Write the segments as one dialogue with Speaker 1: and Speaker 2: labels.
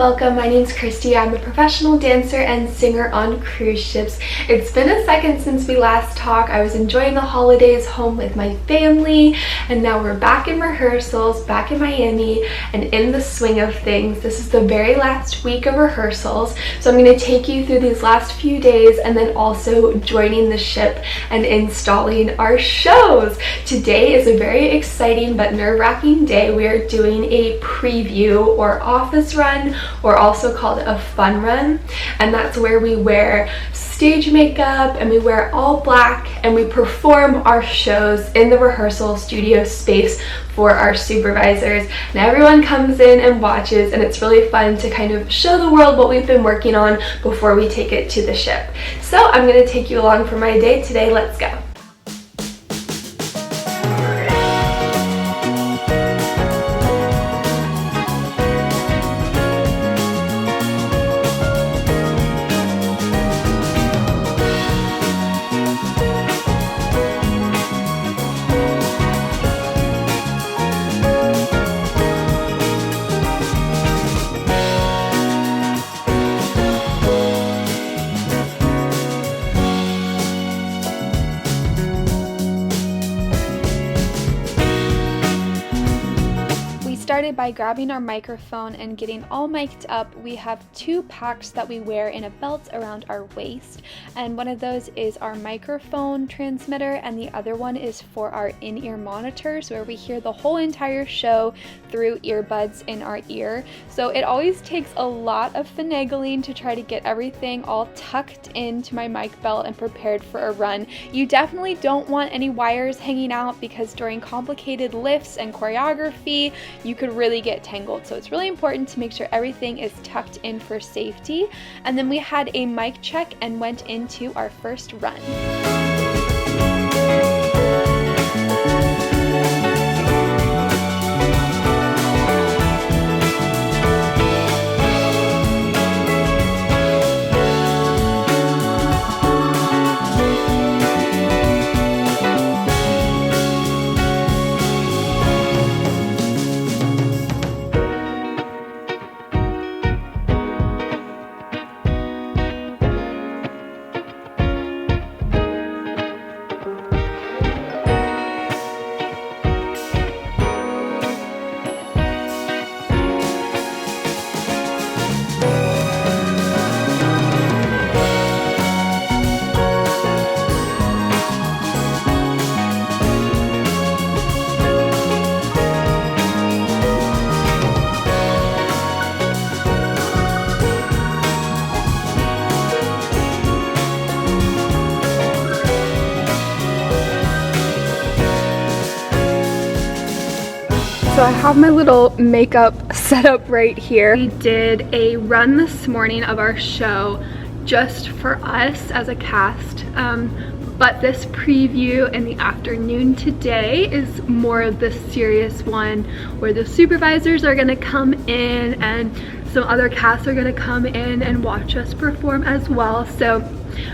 Speaker 1: welcome. My name's Christy. I'm a professional dancer and singer on cruise ships. It's been a second since we last talked. I was enjoying the holidays home with my family, and now we're back in rehearsals, back in Miami, and in the swing of things. This is the very last week of rehearsals, so I'm going to take you through these last few days and then also joining the ship and installing our shows. Today is a very exciting but nerve-wracking day. We are doing a preview or office run, or also called a fun run, and that's where we wear stage makeup and we wear all black and we perform our shows in the rehearsal studio space for our supervisors. And everyone comes in and watches, and it's really fun to kind of show the world what we've been working on before we take it to the ship. So I'm going to take you along for my day today. Let's go. Started by grabbing our microphone and getting all mic'd up. We have two packs that we wear in a belt around our waist, and one of those is our microphone transmitter and the other one is for our in-ear monitors, where we hear the whole entire show through earbuds in our ear. So it always takes a lot of finagling to try to get everything all tucked into my mic belt and prepared for a run. You definitely don't want any wires hanging out, because during complicated lifts and choreography you could really get tangled. So it's really important to make sure everything is tucked in for safety. And then we had a mic check and went into our first run. So I have my little makeup set up right here. We did a run this morning of our show just for us as a cast, but this preview in the afternoon today is more of the serious one, where the supervisors are going to come in and some other casts are going to come in and watch us perform as well. So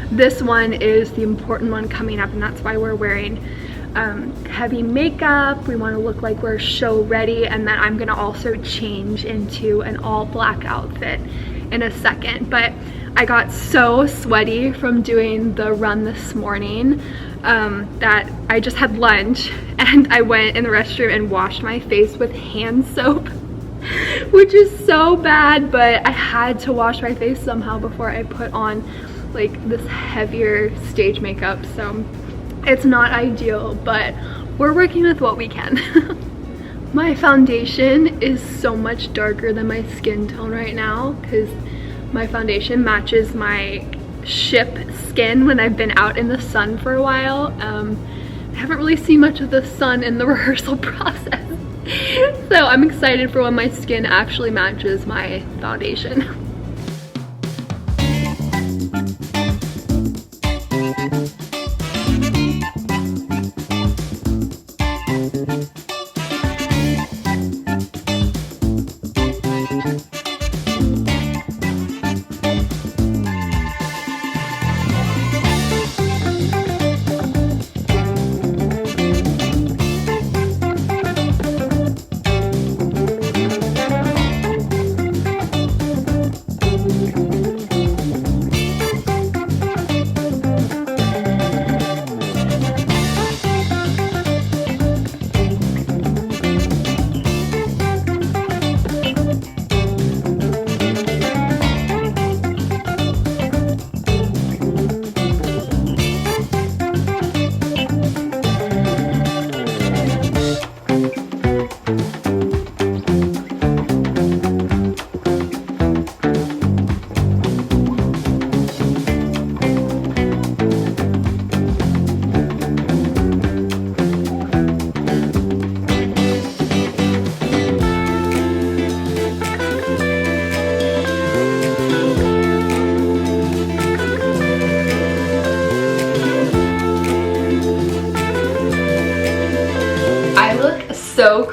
Speaker 1: this one is the important one coming up, and that's why we're wearing heavy makeup. We want to look like we're show ready, and then I'm gonna also change into an all black outfit in a second. But I got so sweaty from doing the run this morning that I just had lunch and I went in the restroom and washed my face with hand soap, which is so bad, but I had to wash my face somehow before I put on like this heavier stage makeup. So it's not ideal, but we're working with what we can. My foundation is so much darker than my skin tone right now, because my foundation matches my ship skin when I've been out in the sun for a while. I haven't really seen much of the sun in the rehearsal process. So I'm excited for when my skin actually matches my foundation.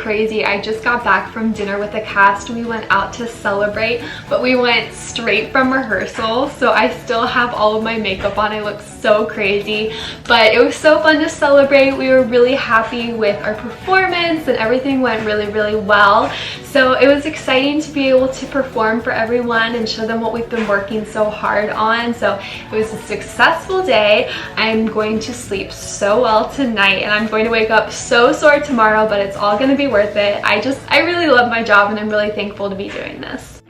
Speaker 1: crazy. I just got back from dinner with the cast. We went out to celebrate, but we went straight from rehearsal, so I still have all of my makeup on. I look so crazy, but it was so fun to celebrate. We were really happy with our performance and everything went really well. So it was exciting to be able to perform for everyone and show them what we've been working so hard on. So it was a successful day. I'm going to sleep so well tonight and I'm going to wake up so sore tomorrow, but it's all going to be worth it. I really love my job and I'm really thankful to be doing this.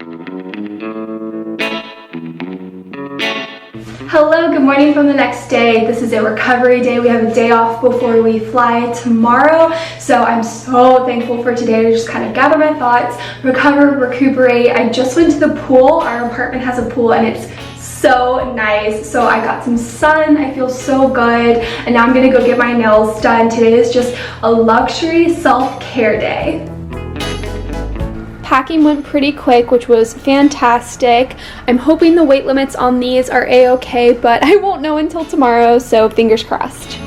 Speaker 1: Hello, good morning from the next day. This is a recovery day. We have a day off before we fly tomorrow. So I'm so thankful for today to just kind of gather my thoughts, recover, recuperate. I just went to the pool. Our apartment has a pool and it's so nice. So I got some sun. I feel so good. And now I'm gonna go get my nails done. Today is just a luxury self-care day. Packing went pretty quick, which was fantastic. I'm hoping the weight limits on these are a-okay, but I won't know until tomorrow, so fingers crossed.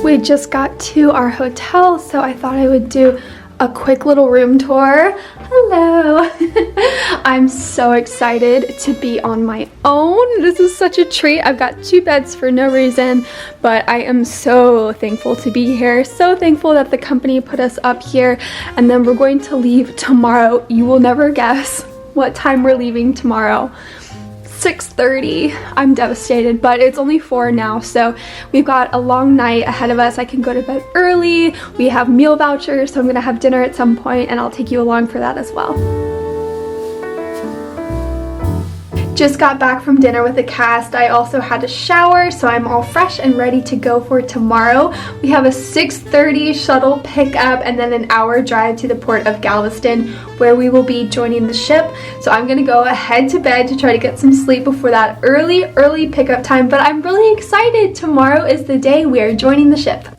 Speaker 1: We just got to our hotel, so I thought I would do a quick little room tour. Hello. I'm so excited to be on my own. This is such a treat. I've got 2 beds for no reason, but I am so thankful to be here. So thankful that the company put us up here, and then we're going to leave tomorrow. You will never guess what time we're leaving tomorrow. 6:30. I'm devastated, but it's only 4 now, so we've got a long night ahead of us. I can go to bed early. We have meal vouchers, so I'm gonna have dinner at some point, and I'll take you along for that as well. Just got back from dinner with the cast. I also had a shower, so I'm all fresh and ready to go for tomorrow. We have a 6:30 shuttle pickup and then an hour drive to the port of Galveston, where we will be joining the ship. So I'm gonna go ahead to bed to try to get some sleep before that early pickup time, but I'm really excited. Tomorrow is the day we are joining the ship.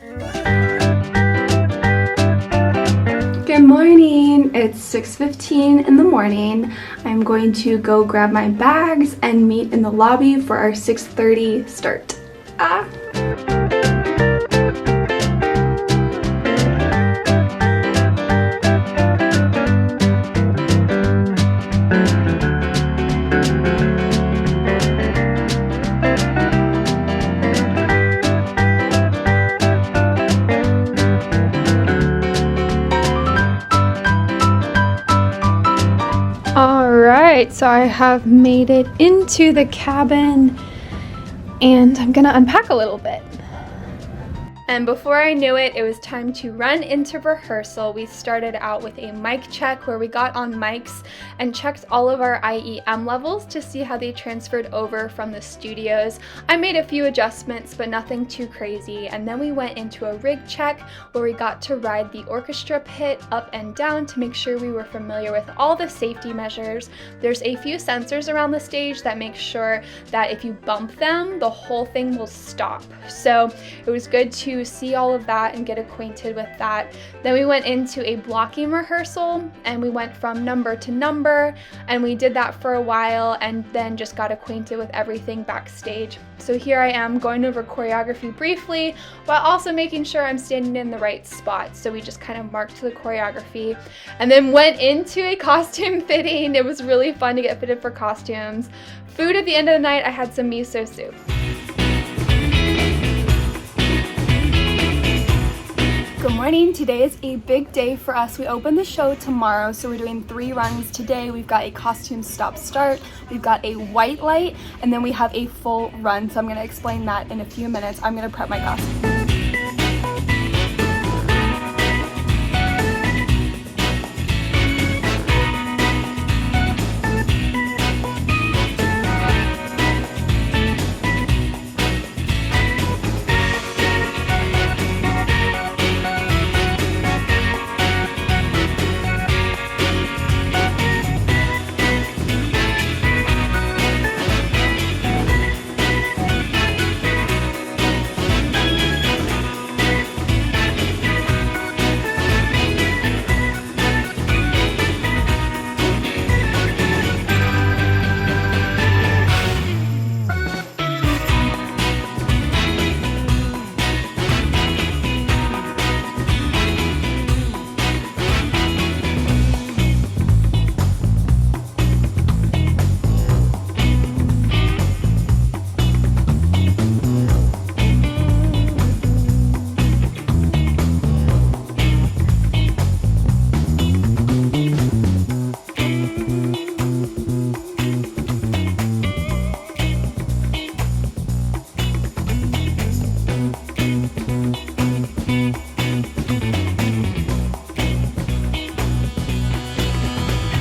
Speaker 1: Good morning. It's 6:15 in the morning. I'm going to go grab my bags and meet in the lobby for our 6:30 start. Alright, so I have made it into the cabin and I'm gonna unpack a little bit. And before I knew it, it was time to run into rehearsal. We started out with a mic check where we got on mics and checked all of our IEM levels to see how they transferred over from the studios. I made a few adjustments, but nothing too crazy. And then we went into a rig check where we got to ride the orchestra pit up and down to make sure we were familiar with all the safety measures. There's a few sensors around the stage that make sure that if you bump them, the whole thing will stop. So it was good to see all of that and get acquainted with that. Then we went into a blocking rehearsal and we went from number to number and we did that for a while and then just got acquainted with everything backstage. So here I am going over choreography briefly while also making sure I'm standing in the right spot. So we just kind of marked the choreography and then went into a costume fitting. It was really fun to get fitted for costumes. Food at the end of the night, I had some miso soup. Good morning. Today is a big day for us. We open the show tomorrow, so we're doing 3 runs today. We've got a costume stop start, we've got a white light, and then we have a full run. So I'm going to explain that in a few minutes. I'm going to prep my costume.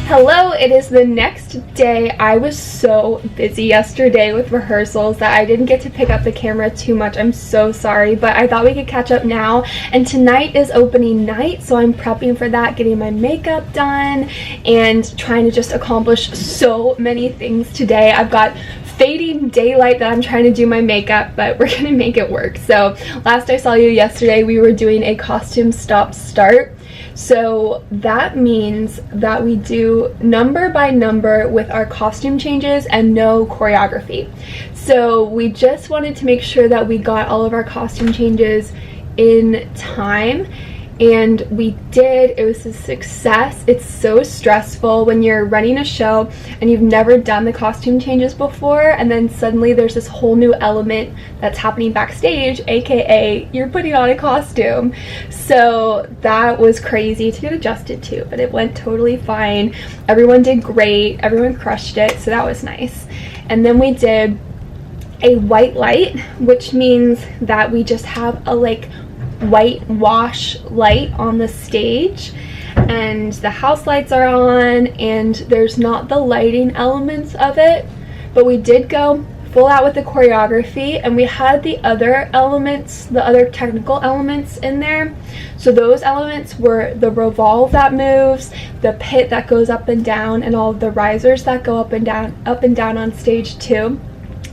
Speaker 1: Hello, it is the next day. I was so busy yesterday with rehearsals that I didn't get to pick up the camera too much. I'm so sorry, but I thought we could catch up now. And tonight is opening night, so I'm prepping for that, getting my makeup done and trying to just accomplish so many things today. I've got fading daylight that I'm trying to do my makeup, but we're gonna make it work. So last I saw you yesterday, we were doing a costume stop start. So that means that we do number by number with our costume changes and no choreography. So we just wanted to make sure that we got all of our costume changes in time, and we did. It was a success. It's so stressful when you're running a show and you've never done the costume changes before, and then suddenly there's this whole new element that's happening backstage, aka you're putting on a costume. So that was crazy to get adjusted to, but it went totally fine. Everyone did great, everyone crushed it, so that was nice. And then we did a white light, which means that we just have a white wash light on the stage, and the house lights are on, and there's not the lighting elements of it, but we did go full out with the choreography, and we had the other elements, the other technical elements in there. So those elements were the revolve that moves, the pit that goes up and down, and all of the risers that go up and down on stage too.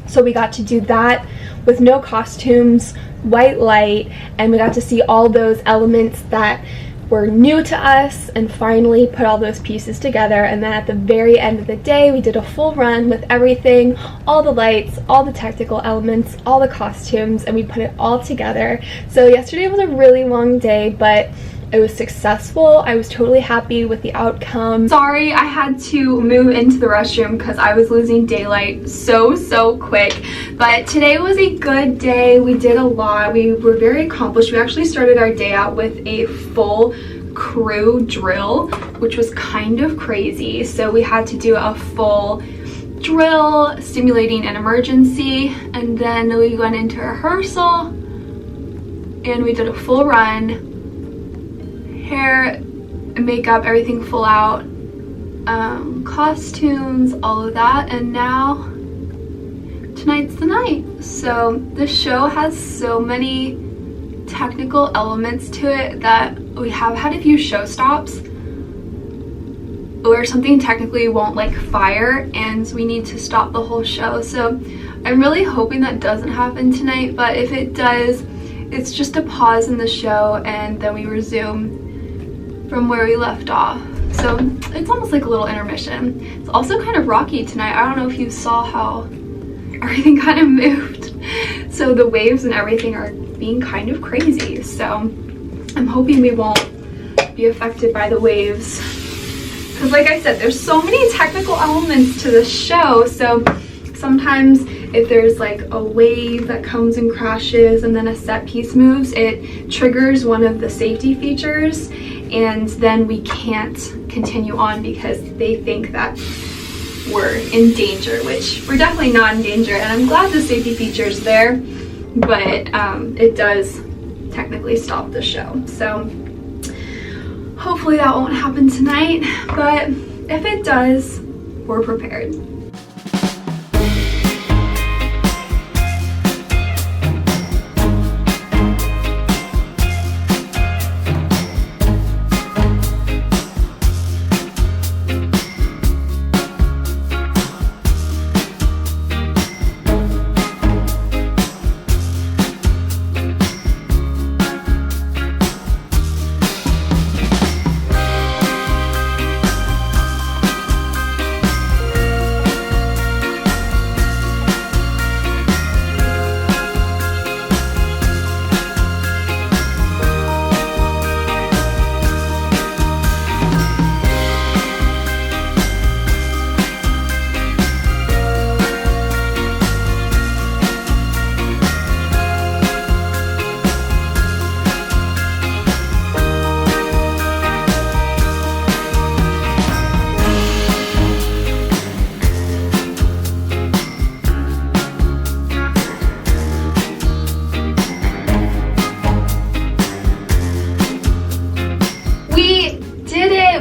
Speaker 1: So we got to do that with no costumes, white light, and we got to see all those elements that were new to us and finally put all those pieces together. And then at the very end of the day, we did a full run with everything, all the lights, all the technical elements, all the costumes, and we put it all together. So yesterday was a really long day, but it was successful. I was totally happy with the outcome. Sorry, I had to move into the restroom because I was losing daylight so quick. But today was a good day. We did a lot. We were very accomplished. We actually started our day out with a full crew drill, which was kind of crazy. So we had to do a full drill simulating an emergency, and then we went into rehearsal and we did a full run. Hair, makeup, everything full out, costumes, all of that, and now tonight's the night. So the show has so many technical elements to it that we have had a few show stops where something technically won't fire and we need to stop the whole show. So I'm really hoping that doesn't happen tonight, but if it does, it's just a pause in the show and then we resume from where we left off. So it's almost like a little intermission. It's also kind of rocky tonight. I don't know if you saw how everything kind of moved. So the waves and everything are being kind of crazy. So I'm hoping we won't be affected by the waves. Because like I said, there's so many technical elements to the show. So sometimes if there's like a wave that comes and crashes and then a set piece moves, it triggers one of the safety features, and then we can't continue on because they think that we're in danger, which we're definitely not in danger. And I'm glad the safety feature is there, but it does technically stop the show. So hopefully that won't happen tonight, but if it does, we're prepared.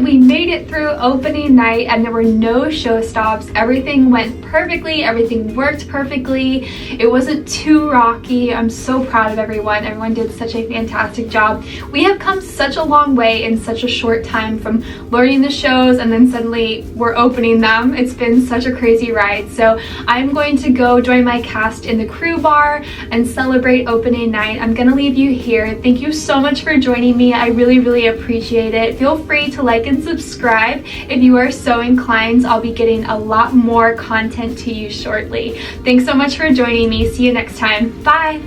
Speaker 1: We made it through opening night and there were no showstops. Everything went perfectly, everything worked perfectly. It wasn't too rocky. I'm so proud of everyone. Everyone did such a fantastic job. We have come such a long way in such a short time from learning the shows and then suddenly we're opening them. It's been such a crazy ride. So I'm going to go join my cast in the crew bar and celebrate opening night. I'm gonna leave you here. Thank you so much for joining me. I really appreciate it. Feel free to like and subscribe if you are so inclined. I'll be getting a lot more content to you shortly. Thanks so much for joining me. See you next time. Bye.